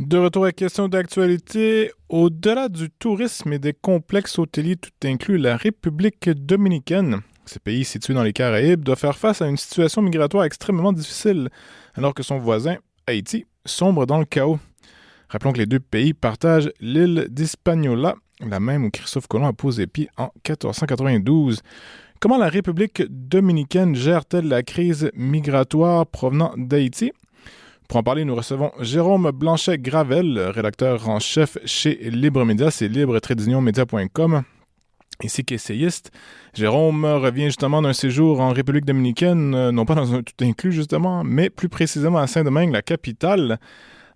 De retour à la question d'actualité, au-delà du tourisme et des complexes hôteliers tout inclus, la République dominicaine, ce pays situé dans les Caraïbes, doit faire face à une situation migratoire extrêmement difficile, alors que son voisin, Haïti, sombre dans le chaos. Rappelons que les deux pays partagent l'île d'Hispaniola, la même où Christophe Colomb a posé pied en 1492. Comment la République dominicaine gère-t-elle la crise migratoire provenant d'Haïti? Pour en parler, nous recevons Jérôme Blanchet-Gravel, rédacteur en chef chez Libre Média, c'est libre-media.com, ainsi qu'essayiste. Jérôme revient justement d'un séjour en République dominicaine, non pas dans un tout inclus justement, mais plus précisément à Saint-Domingue, la capitale.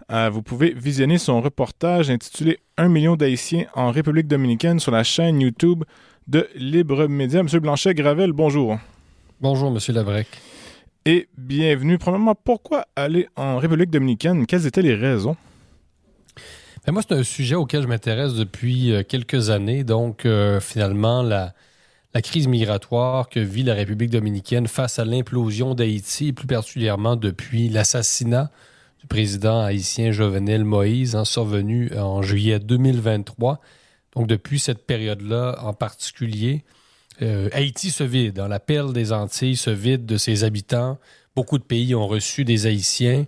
Vous pouvez visionner son reportage intitulé « 1 million d'Haïtiens en République dominicaine » sur la chaîne YouTube de Libre Média. Monsieur Blanchet-Gravel, bonjour. Bonjour, Monsieur Labrec. Et bienvenue. Premièrement, pourquoi aller en République dominicaine? Quelles étaient les raisons? Ben moi, c'est un sujet auquel je m'intéresse depuis quelques années. Donc, finalement, la crise migratoire que vit la République dominicaine face à l'implosion d'Haïti, et plus particulièrement depuis l'assassinat du président haïtien Jovenel Moïse, survenu en juillet 2023. Donc, depuis cette période-là en particulier, Haïti se vide. La perle des Antilles se vide de ses habitants. Beaucoup de pays ont reçu des Haïtiens,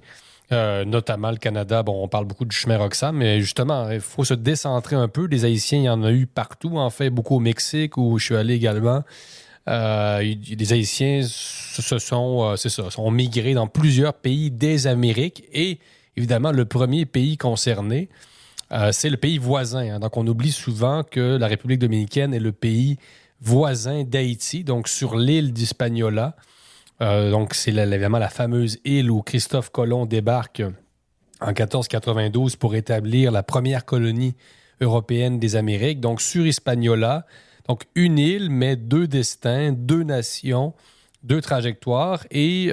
notamment le Canada. Bon, on parle beaucoup du chemin Roxham, mais justement, il faut se décentrer un peu. Des Haïtiens, il y en a eu partout, en fait, beaucoup au Mexique, où je suis allé également. Les Haïtiens sont migrés dans plusieurs pays des Amériques. Et évidemment, le premier pays concerné, c'est le pays voisin. Donc, on oublie souvent que la République dominicaine est le pays voisin d'Haïti, donc sur l'île d'Hispaniola. Donc, c'est évidemment la fameuse île où Christophe Colomb débarque en 1492 pour établir la première colonie européenne des Amériques. Donc, sur Hispaniola, donc une île, mais deux destins, deux nations, deux trajectoires. Et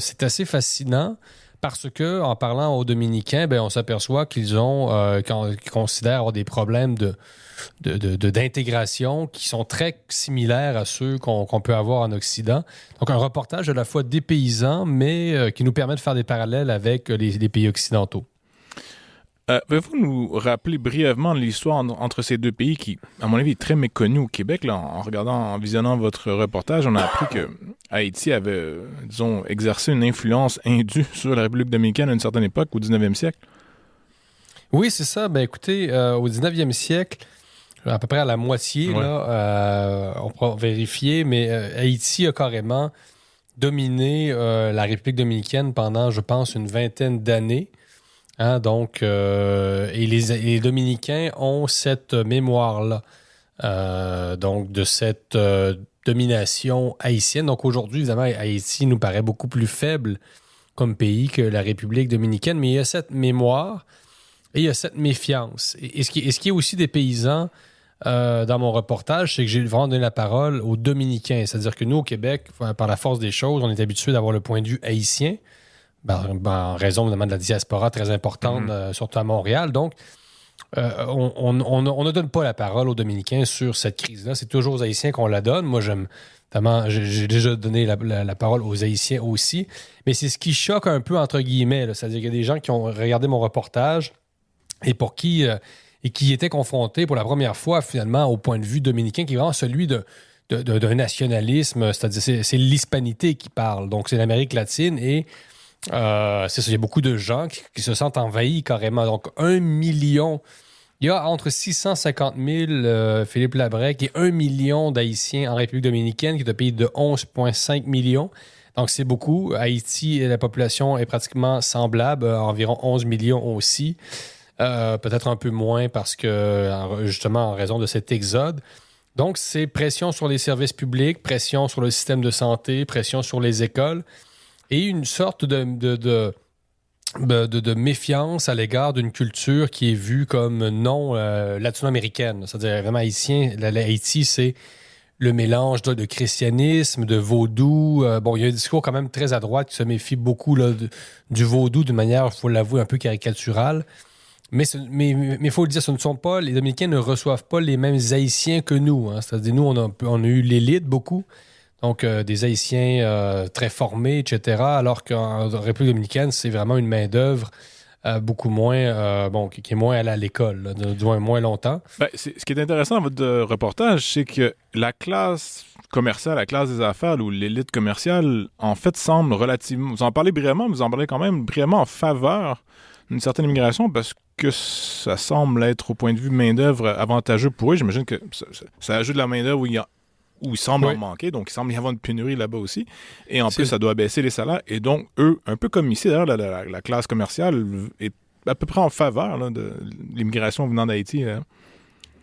c'est assez fascinant parce que, en parlant aux Dominicains, on s'aperçoit qu'ils considèrent avoir des problèmes d'intégration qui sont très similaires à ceux qu'on peut avoir en Occident. Donc, un reportage à la fois dépaysant, mais qui nous permet de faire des parallèles avec les pays occidentaux. Pouvez-vous nous rappeler brièvement l'histoire entre ces deux pays qui, à mon avis, est très méconnue au Québec? Là, en visionnant votre reportage, on a appris que Haïti avait, disons, exercé une influence indue sur la République dominicaine à une certaine époque, au 19e siècle. Oui, c'est ça. Écoutez, au 19e siècle, à peu près à la moitié, ouais. On pourra vérifier, mais Haïti a carrément dominé la République dominicaine pendant, je pense, une vingtaine d'années. Donc, et les Dominicains ont cette mémoire-là, donc de cette domination haïtienne. Donc aujourd'hui, évidemment, Haïti nous paraît beaucoup plus faible comme pays que la République dominicaine, mais il y a cette mémoire et il y a cette méfiance. Et ce qui est aussi des paysans dans mon reportage, c'est que j'ai vraiment donné la parole aux Dominicains. C'est-à-dire que nous, au Québec, par la force des choses, on est habitué d'avoir le point de vue haïtien, en raison évidemment de la diaspora très importante, surtout à Montréal. Donc, on ne donne pas la parole aux Dominicains sur cette crise-là. C'est toujours aux Haïtiens qu'on la donne. Moi, j'ai déjà donné la parole aux Haïtiens aussi. Mais c'est ce qui choque un peu, entre guillemets. C'est-à-dire qu'il y a des gens qui ont regardé mon reportage et pour qui étaient confrontés pour la première fois, finalement, au point de vue dominicain, qui est vraiment celui d'un nationalisme. C'est c'est l'hispanité qui parle. Donc, c'est l'Amérique latine et c'est ça, il y a beaucoup de gens qui se sentent envahis carrément. Donc, 1 million, il y a entre 650 000, Philippe Labrec, et 1 million d'Haïtiens en République dominicaine, qui est un pays de 11,5 millions. Donc, c'est beaucoup. Haïti, la population est pratiquement semblable, environ 11 millions aussi. Peut-être un peu moins parce que, justement, en raison de cet exode. Donc, c'est pression sur les services publics, pression sur le système de santé, pression sur les écoles. Et une sorte de méfiance à l'égard d'une culture qui est vue comme non latino-américaine. C'est-à-dire, vraiment, Haïti, c'est le mélange de christianisme, de vaudou. Il y a un discours quand même très à droite qui se méfie beaucoup du vaudou d'une manière, il faut l'avouer, un peu caricaturale. Mais il faut le dire, les Dominicains ne reçoivent pas les mêmes Haïtiens que nous. C'est-à-dire, nous, on a eu l'élite beaucoup. Donc, des Haïtiens très formés, etc. Alors qu'en République dominicaine, c'est vraiment une main-d'œuvre beaucoup moins, qui est moins allé à l'école, là, du moins longtemps. Ben, ce qui est intéressant dans votre reportage, c'est que la classe commerciale, la classe des affaires ou l'élite commerciale, en fait, semble relativement... Vous en parlez brièvement, mais vous en parlez quand même brièvement en faveur d'une certaine immigration parce que ça semble être, au point de vue main-d'œuvre, avantageux pour eux. J'imagine que ça ajoute de la main-d'œuvre où il semble en manquer, donc il semble y avoir une pénurie là-bas aussi. Et en plus, ça doit baisser les salaires. Et donc, eux, un peu comme ici, d'ailleurs, la classe commerciale est à peu près en faveur là, de l'immigration venant d'Haïti.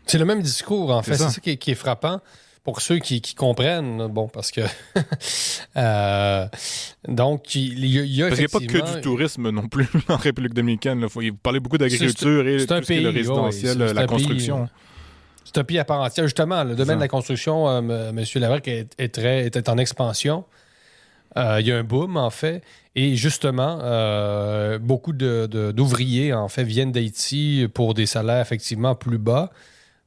C'est le même discours, en fait. C'est ça. C'est ça qui est frappant pour ceux qui comprennent. Bon, parce que... donc, il y a parce qu'il n'y a pas que du tourisme non plus en République dominicaine. Vous parlez beaucoup d'agriculture et tout ce qui est le résidentiel, la construction. C'est un pays à part entière. Justement, le domaine de la construction, M. Labrec était en expansion. Il y a un boom, en fait. Et justement, beaucoup d'ouvriers, en fait, viennent d'Haïti pour des salaires effectivement plus bas.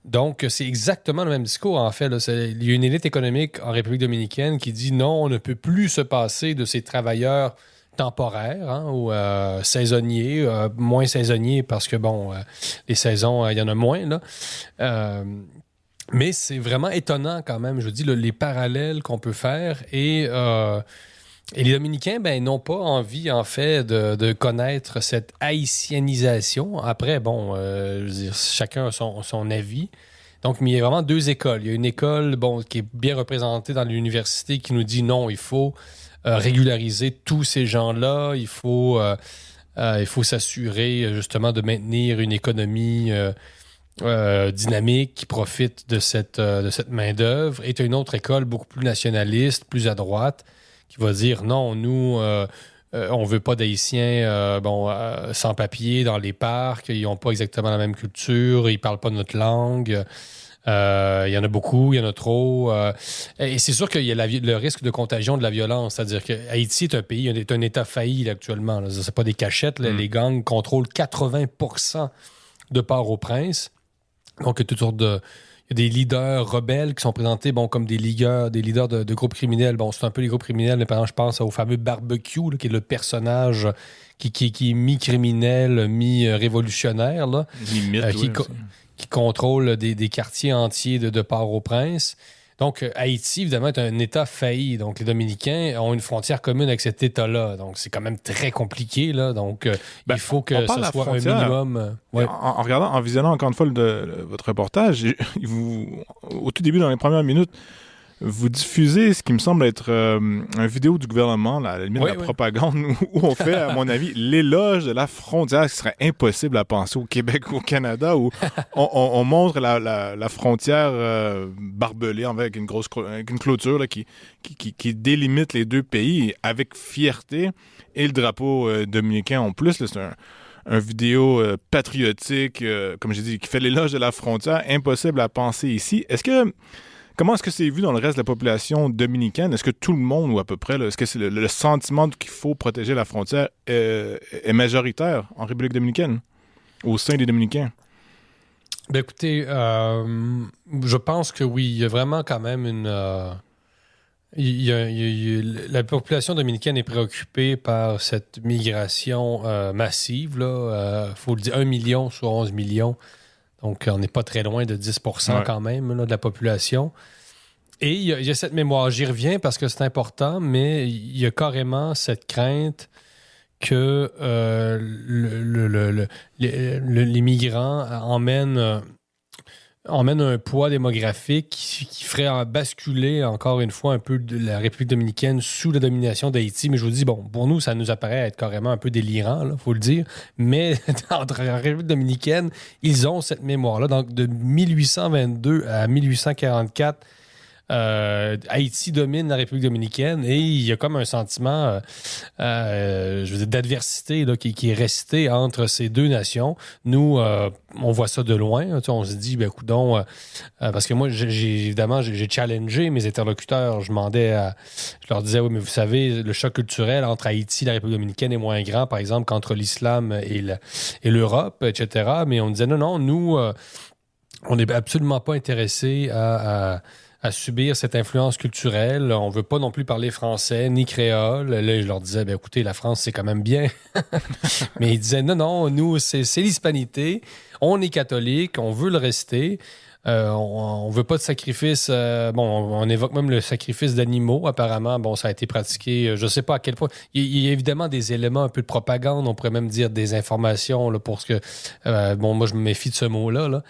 Donc, c'est exactement le même discours, en fait. Là. Il y a une élite économique en République dominicaine qui dit non, on ne peut plus se passer de ces travailleurs temporaires ou saisonniers, moins saisonniers parce que, les saisons, il y en a moins, là. Mais c'est vraiment étonnant quand même, je vous dis, les parallèles qu'on peut faire et les Dominicains, n'ont pas envie, en fait, de connaître cette haïtianisation. Après, je veux dire, chacun a son avis. Donc, mais il y a vraiment deux écoles. Il y a une école, qui est bien représentée dans l'université qui nous dit non, il faut régulariser tous ces gens-là. Il faut s'assurer, justement, de maintenir une économie dynamique qui profite de cette main-d'œuvre. Et tu as une autre école beaucoup plus nationaliste, plus à droite, qui va dire non, nous, on veut pas d'Haïtiens sans papier dans les parcs, ils n'ont pas exactement la même culture, ils parlent pas notre langue. Il y en a beaucoup, il y en a trop. Et c'est sûr qu'il y a le risque de contagion de la violence. C'est-à-dire que Haïti est un pays, est un État failli là, actuellement. Ce n'est pas des cachettes. Là. Les gangs contrôlent 80% de Port-au-Prince. Donc, il y a toutes sortes de... Il y a des leaders rebelles qui sont présentés comme des leaders de groupes criminels. C'est un peu les groupes criminels, mais par exemple, je pense au fameux Barbecue, là, qui est le personnage qui est mi-criminel, mi-révolutionnaire, là, qui contrôle des quartiers entiers de Port-au-Prince. Donc, Haïti, évidemment, est un État failli. Donc, les Dominicains ont une frontière commune avec cet État-là. Donc, c'est quand même très compliqué, là. Donc, il faut que ce soit un minimum... Ouais. En visionnant encore une fois votre reportage, au tout début, dans les premières minutes, vous diffusez ce qui me semble être une vidéo du gouvernement, à la limite de la propagande, où on fait, à mon avis, l'éloge de la frontière, ce serait impossible à penser au Québec ou au Canada, où on montre la frontière barbelée avec une clôture là, qui délimite les deux pays avec fierté, et le drapeau dominicain en plus. Là, c'est un vidéo patriotique, comme j'ai dit, qui fait l'éloge de la frontière, impossible à penser ici. Comment est-ce que c'est vu dans le reste de la population dominicaine? Est-ce que tout le monde, ou à peu près, est-ce que c'est le sentiment qu'il faut protéger la frontière est majoritaire en République dominicaine, au sein des Dominicains? Écoutez, je pense que oui. Il y a vraiment quand même une... la population dominicaine est préoccupée par cette migration massive. Il faut le dire, 1 million sur 11 millions. Donc, on n'est pas très loin de 10% quand même là, de la population. Et il y a cette mémoire. J'y reviens parce que c'est important, mais il y a carrément cette crainte que les migrants emmènent un poids démographique qui ferait basculer encore une fois un peu de la République dominicaine sous la domination d'Haïti. Mais je vous dis, pour nous, ça nous apparaît être carrément un peu délirant, il faut le dire. Mais en République dominicaine, ils ont cette mémoire-là. Donc, de 1822 à 1844, Haïti domine la République dominicaine et il y a comme un sentiment d'adversité là, qui est resté entre ces deux nations. Nous, on voit ça de loin. On se dit, coudonc, parce que moi, évidemment, j'ai challengé mes interlocuteurs. Je leur disais, oui, mais vous savez, le choc culturel entre Haïti et la République dominicaine est moins grand, par exemple, qu'entre l'islam et l'Europe, etc. Mais on disait, non, nous, on n'est absolument pas intéressés à à subir cette influence culturelle. On veut pas non plus parler français ni créole. Là, je leur disais, ben, écoutez, la France, c'est quand même bien. Mais ils disaient, non, non, nous, c'est l'hispanité. On est catholique, on veut le rester. On veut pas de sacrifice. On évoque même le sacrifice d'animaux. Apparemment, bon, ça a été pratiqué. Je sais pas à quel point. Il y a évidemment des éléments un peu de propagande. On pourrait même dire des informations là, pour ce que. Moi, je me méfie de ce mot-là. Là.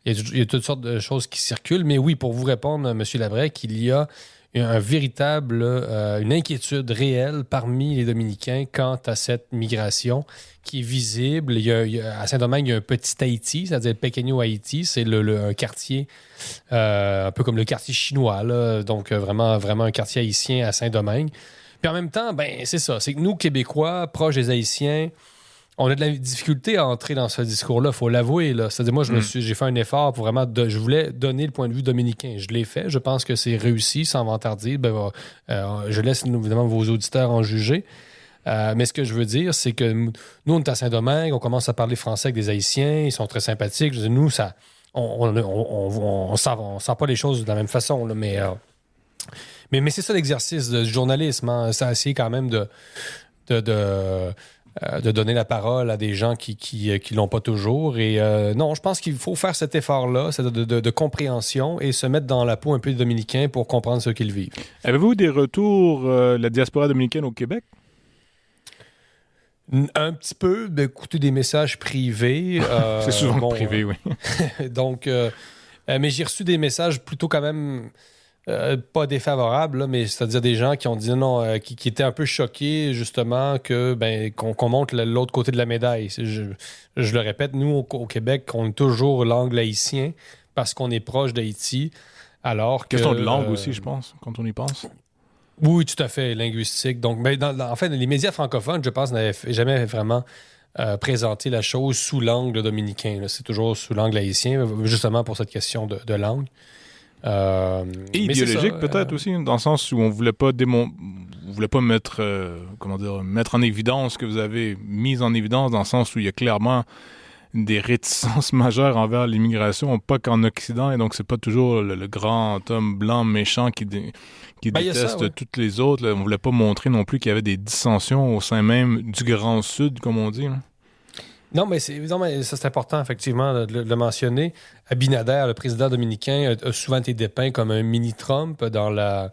Il y a toutes sortes de choses qui circulent. Mais oui, pour vous répondre, M. Labrec, il y a une inquiétude réelle parmi les Dominicains quant à cette migration qui est visible. À Saint-Domingue, il y a un petit Haïti, c'est-à-dire Pequeño Haïti. C'est un quartier un peu comme le quartier chinois, là, donc vraiment, vraiment un quartier haïtien à Saint-Domingue. Puis en même temps, ben c'est ça. C'est que nous, Québécois, proches des Haïtiens, on a de la difficulté à entrer dans ce discours-là, il faut l'avouer. Là. C'est-à-dire, moi, j'ai fait un effort pour vraiment... je voulais donner le point de vue dominicain. Je l'ai fait. Je pense que c'est réussi, sans vantardier. Je laisse évidemment vos auditeurs en juger. Mais ce que je veux dire, c'est que nous, on est à Saint-Domingue, on commence à parler français avec des Haïtiens, ils sont très sympathiques. Je veux dire, nous, ça, on sent pas les choses de la même façon. Là, mais c'est ça l'exercice du journalisme. Hein. Ça essaie quand même de donner la parole à des gens qui l'ont pas toujours. Et non, je pense qu'il faut faire cet effort-là, de compréhension et se mettre dans la peau un peu des Dominicains pour comprendre ce qu'ils vivent. Avez-vous des retours de la diaspora dominicaine au Québec? Un petit peu, d'écouter des messages privés. C'est souvent privé, oui. Donc, mais j'ai reçu des messages plutôt quand même... pas défavorables, là, mais c'est-à-dire des gens qui ont dit non, qui étaient un peu choqués, justement, qu'on montre l'autre côté de la médaille. Je le répète, nous, au Québec, on est toujours l'angle haïtien parce qu'on est proche d'Haïti, alors que... Question de langue aussi, je pense, quand on y pense. Oui, tout à fait, linguistique. Donc, en fait, les médias francophones, je pense, n'avaient jamais vraiment présenté la chose sous l'angle dominicain. Là. C'est toujours sous l'angle haïtien, justement pour cette question de langue. Et idéologique peut-être aussi, dans le sens où on voulait pas mettre mettre en évidence que vous avez mis en évidence, dans le sens où il y a clairement des réticences majeures envers l'immigration, pas qu'en Occident, et donc c'est pas toujours le grand homme blanc méchant qui déteste toutes les autres. Là. On voulait pas montrer non plus qu'il y avait des dissensions au sein même du Grand Sud, comme on dit. Là. Non, mais ça, c'est important, effectivement, de le mentionner. Abinader, le président dominicain, a souvent été dépeint comme un mini-Trump dans la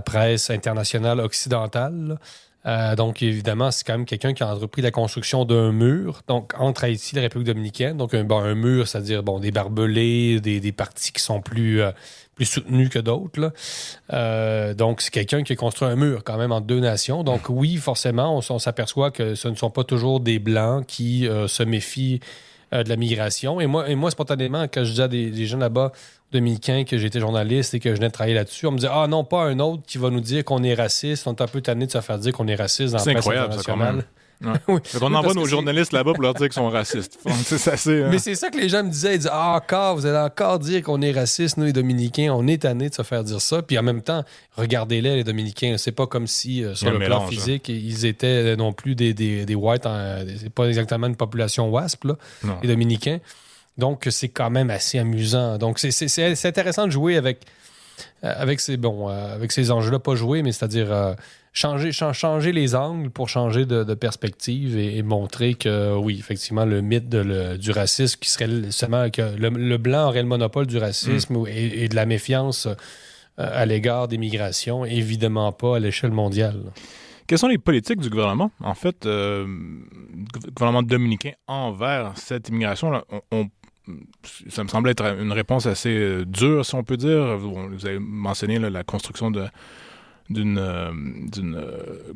presse internationale occidentale. Donc, évidemment, c'est quand même quelqu'un qui a entrepris la construction d'un mur, donc entre Haïti et la République dominicaine. Donc, un mur, c'est-à-dire des barbelés, des partis qui sont plus soutenus que d'autres. Donc, c'est quelqu'un qui a construit un mur quand même entre deux nations. Donc, oui, forcément, on s'aperçoit que ce ne sont pas toujours des Blancs qui se méfient de la migration. Et moi, spontanément, quand je disais à des gens là-bas, dominicains, que j'étais journaliste et que je venais de travailler là-dessus, on me disait « Ah non, pas un autre qui va nous dire qu'on est raciste. On est un peu tanné de se faire dire qu'on est raciste dans la presse internationale. » Ouais. Oui. Donc on envoie nos journalistes là-bas pour leur dire qu'ils sont racistes. C'est assez, Mais c'est ça que les gens me disaient. Ils disaient vous allez encore dire qu'on est raciste, nous les Dominicains. On est tannés de se faire dire ça. Puis en même temps, regardez-les, les Dominicains. C'est pas comme si, sur le plan physique, ils étaient non plus des whites. C'est pas exactement une population WASP, là, les Dominicains. Donc c'est quand même assez amusant. Donc c'est intéressant de jouer avec ces enjeux-là. Pas jouer, mais c'est-à-dire... Changer les angles pour changer de perspective et montrer que, oui, effectivement, le mythe du racisme qui serait seulement que le blanc aurait le monopole du racisme et de la méfiance à l'égard des migrations, évidemment pas à l'échelle mondiale. Quelles sont les politiques du gouvernement, en fait, gouvernement dominicain envers cette immigration-là? Ça me semble être une réponse assez dure, si on peut dire. Vous avez mentionné la construction d'une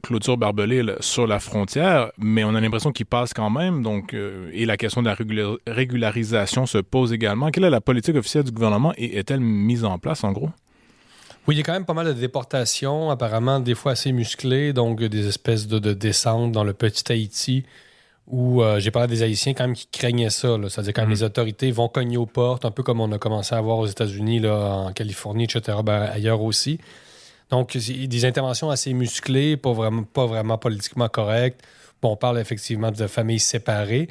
clôture barbelée là, sur la frontière, mais on a l'impression qu'il passe quand même, donc, et la question de la régularisation se pose également. Quelle est la politique officielle du gouvernement et est-elle mise en place, en gros? Oui, il y a quand même pas mal de déportations, apparemment des fois assez musclées, donc des espèces de descentes dans le petit Haïti, où j'ai parlé des Haïtiens quand même qui craignaient ça, là. C'est-à-dire quand les autorités vont cogner aux portes, un peu comme on a commencé à voir aux États-Unis, là, en Californie, etc., ailleurs aussi. Donc, des interventions assez musclées, pas vraiment politiquement correctes. Bon, on parle effectivement de familles séparées.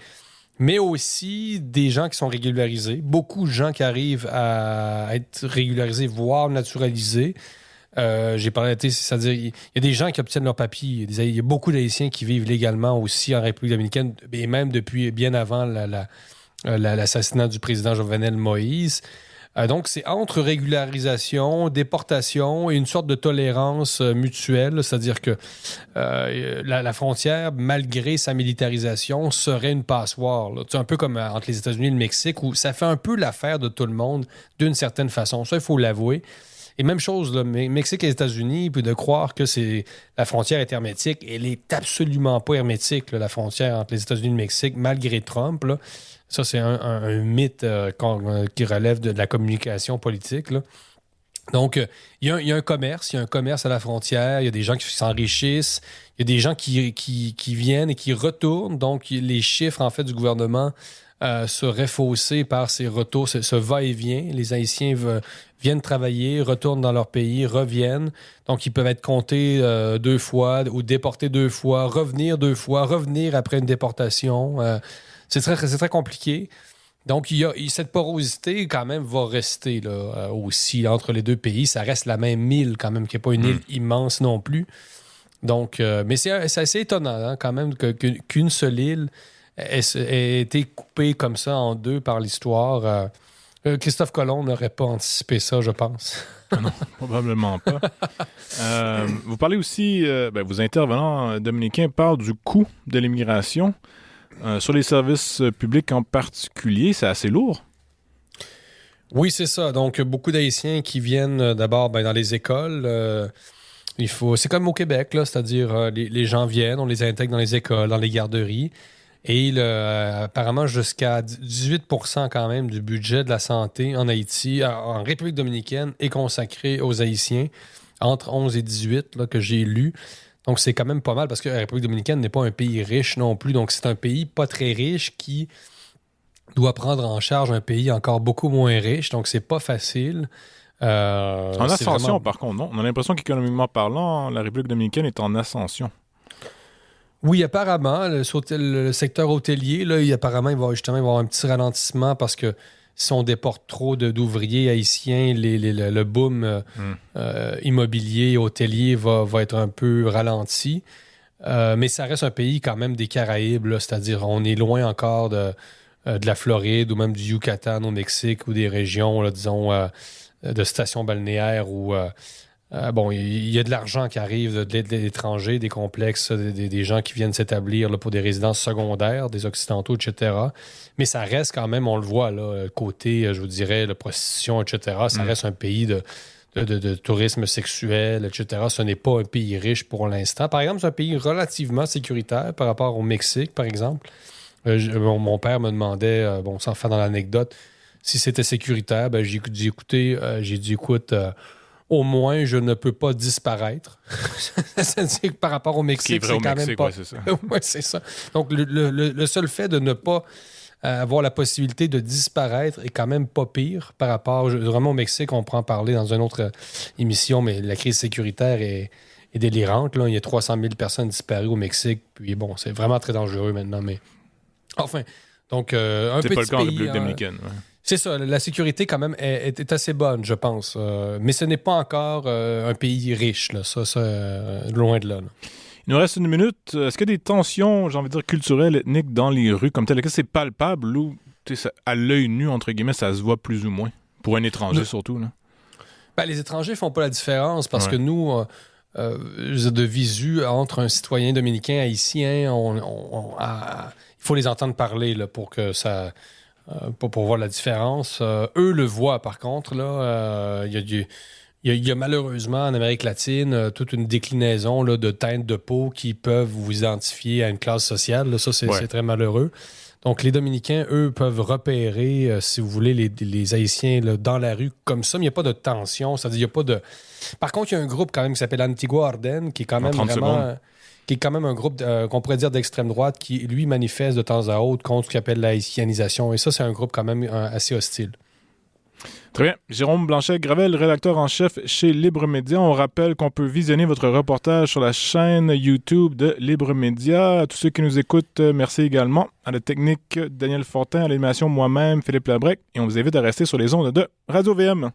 mais aussi des gens qui sont régularisés. Beaucoup de gens qui arrivent à être régularisés, voire naturalisés. J'ai parlé, c'est-à-dire, il y a des gens qui obtiennent leur papier. Il y a beaucoup d'Haïtiens qui vivent légalement aussi en République dominicaine, et même depuis bien avant l'assassinat du président Jovenel Moïse. Donc, c'est entre régularisation, déportation et une sorte de tolérance mutuelle, c'est-à-dire que la frontière, malgré sa militarisation, serait une passoire. Là. Un peu comme entre les États-Unis et le Mexique, où ça fait un peu l'affaire de tout le monde d'une certaine façon. Ça, il faut l'avouer. Et même chose, le Mexique et les États-Unis, puis de croire que la frontière est hermétique, elle est absolument pas hermétique, là, la frontière entre les États-Unis et le Mexique, malgré Trump. Là. Ça, c'est un mythe qui relève de la communication politique. Là. Donc, il y a un commerce, il y a un commerce à la frontière, il y a des gens qui s'enrichissent, il y a des gens qui viennent et qui retournent. Donc, les chiffres, en fait, du gouvernement seraient faussés par ces retours, ce va-et-vient. Les Haïtiens viennent travailler, retournent dans leur pays, reviennent. Donc, ils peuvent être comptés 2 fois ou déportés 2 fois, revenir 2 fois, revenir après une déportation. C'est très compliqué. Donc, cette porosité, quand même, va rester là, aussi entre les 2 pays. Ça reste la même île, quand même, qui n'est pas une île immense non plus. Donc, mais c'est assez étonnant, hein, quand même, qu'une seule île ait été coupée comme ça en 2 par l'histoire. Christophe Colomb n'aurait pas anticipé ça, je pense. Non, probablement pas. Vous parlez aussi, vos intervenants dominicains parlent du coût de l'immigration. Sur les services publics en particulier, c'est assez lourd. Oui, c'est ça. Donc, beaucoup d'Haïtiens qui viennent d'abord dans les écoles. C'est comme au Québec, là, c'est-à-dire les gens viennent, on les intègre dans les écoles, dans les garderies. Et apparemment, jusqu'à 18% quand même du budget de la santé en Haïti, en République dominicaine, est consacré aux Haïtiens, entre 11 et 18, là, que j'ai lu. Donc, c'est quand même pas mal parce que la République dominicaine n'est pas un pays riche non plus. Donc, c'est un pays pas très riche qui doit prendre en charge un pays encore beaucoup moins riche. Donc, c'est pas facile. En ascension, par contre, non? On a l'impression qu'économiquement parlant, la République dominicaine est en ascension. Oui, apparemment, le secteur hôtelier, là, apparemment, il va y avoir un petit ralentissement parce que si on déporte trop d'ouvriers haïtiens, le boom immobilier, hôtelier va être un peu ralenti. Mais ça reste un pays quand même des Caraïbes, là, c'est-à-dire on est loin encore de la Floride ou même du Yucatan au Mexique ou des régions, là, disons, de stations balnéaires où il y a de l'argent qui arrive de l'étranger, des complexes, des gens qui viennent s'établir là, pour des résidences secondaires, des Occidentaux, etc. Mais ça reste quand même, on le voit, là, côté, je vous dirais, la prostitution, etc. Ça reste un pays de tourisme sexuel, etc. Ce n'est pas un pays riche pour l'instant. Par exemple, c'est un pays relativement sécuritaire par rapport au Mexique, par exemple. Mon père me demandait, sans faire dans l'anecdote, si c'était sécuritaire. J'ai dit, écoute, au moins, je ne peux pas disparaître. C'est-à-dire que par rapport au Mexique, c'est quand même pas... Ouais, c'est ça. Ouais, c'est ça. Donc, le seul fait de ne pas avoir la possibilité de disparaître est quand même pas pire par rapport... Vraiment, au Mexique, on pourra en parler dans une autre émission, mais la crise sécuritaire est délirante. Là. Il y a 300 000 personnes disparues au Mexique. Puis bon, c'est vraiment très dangereux maintenant, mais... Enfin, donc, un petit pays... C'est pas le cas en République dominicaine, ouais. C'est ça, la sécurité quand même est assez bonne, je pense. Mais ce n'est pas encore un pays riche, là. Ça loin de là. Il nous reste 1 minute. Est-ce qu'il y a des tensions, j'ai envie de dire, culturelles, ethniques dans les rues comme tel? Est-ce que c'est palpable ou à l'œil nu, entre guillemets, ça se voit plus ou moins? Pour un étranger, surtout, là. Les étrangers font pas la différence parce que nous, de visu, entre un citoyen dominicain haïtien, il faut les entendre parler là, pour que ça... pour voir la différence. Eux le voient, par contre. Là, il y a malheureusement en Amérique latine toute une déclinaison là, de teintes de peau qui peuvent vous identifier à une classe sociale. Là, ça, c'est très malheureux. Donc, les Dominicains, eux, peuvent repérer, si vous voulez, les Haïtiens là, dans la rue comme ça, mais il n'y a pas de tension. C'est-à-dire, il n'y a pas de... Par contre, il y a un groupe quand même qui s'appelle Antigua-Ardenne, qui est quand même vraiment... qui est quand même un groupe qu'on pourrait dire d'extrême droite qui, lui, manifeste de temps à autre contre ce qu'il appelle la haïtianisation. Et ça, c'est un groupe quand même assez hostile. Très bien. Jérôme Blanchet-Gravel, rédacteur en chef chez Libre Média. On rappelle qu'on peut visionner votre reportage sur la chaîne YouTube de Libre Média. À tous ceux qui nous écoutent, merci également. À la technique, Daniel Fortin, à l'animation, moi-même, Philippe Labrec. Et on vous invite à rester sur les ondes de Radio VM.